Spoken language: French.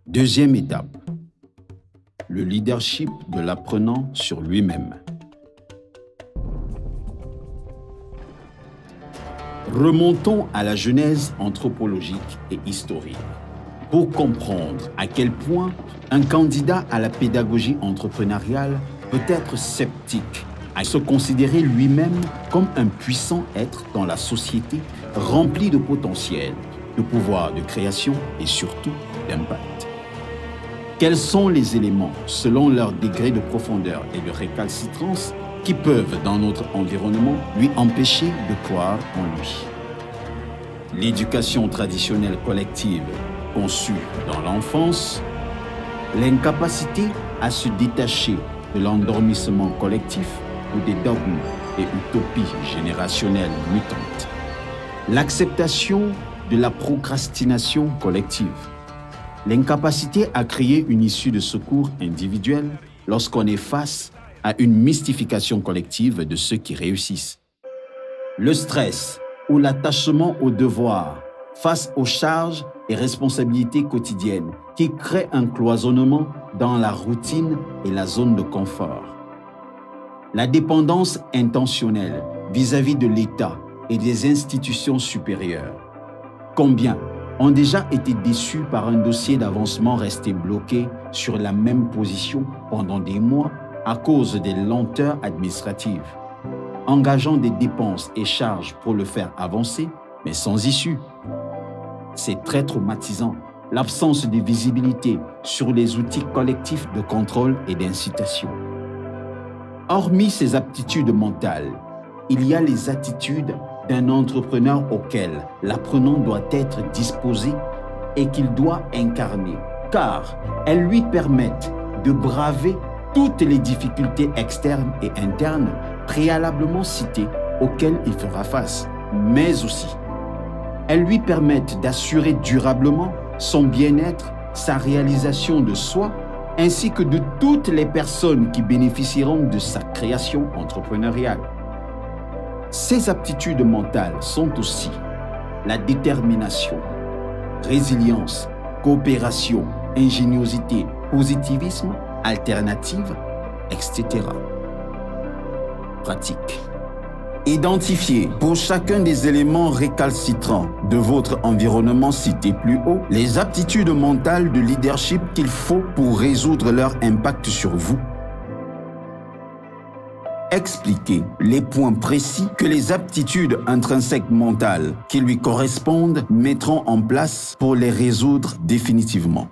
Deuxième étape, le leadership de l'apprenant sur lui-même. Remontons à la genèse anthropologique et historique pour comprendre à quel point un candidat à la pédagogie entrepreneuriale peut être sceptique à se considérer lui-même comme un puissant être dans la société rempli de potentiel, de pouvoir de création et surtout d'impact. Quels sont les éléments, selon leur degré de profondeur et de récalcitrance, qui peuvent, dans notre environnement, lui empêcher de croire en lui? L'éducation traditionnelle collective conçue dans l'enfance, l'incapacité à se détacher de l'endormissement collectif ou des dogmes et utopies générationnelles mutantes, l'acceptation de la procrastination collective, l'incapacité à créer une issue de secours individuelle lorsqu'on est face à une mystification collective de ceux qui réussissent. Le stress ou l'attachement au devoir face aux charges et responsabilités quotidiennes qui créent un cloisonnement dans la routine et la zone de confort. La dépendance intentionnelle vis-à-vis de l'État et des institutions supérieures. Combien ont déjà été déçus par un dossier d'avancement resté bloqué sur la même position pendant des mois à cause des lenteurs administratives, engageant des dépenses et charges pour le faire avancer, mais sans issue. C'est très traumatisant, l'absence de visibilité sur les outils collectifs de contrôle et d'incitation. Hormis ces aptitudes mentales, il y a les attitudes d'un entrepreneur auquel l'apprenant doit être disposé et qu'il doit incarner, car elles lui permettent de braver toutes les difficultés externes et internes préalablement citées auxquelles il fera face, mais aussi elles lui permettent d'assurer durablement son bien-être, sa réalisation de soi, ainsi que de toutes les personnes qui bénéficieront de sa création entrepreneuriale. Ces aptitudes mentales sont aussi la détermination, résilience, coopération, ingéniosité, positivisme, alternative, etc. Pratique. Identifiez pour chacun des éléments récalcitrants de votre environnement cité plus haut les aptitudes mentales de leadership qu'il faut pour résoudre leur impact sur vous. Expliquez les points précis que les aptitudes intrinsèques mentales qui lui correspondent mettront en place pour les résoudre définitivement.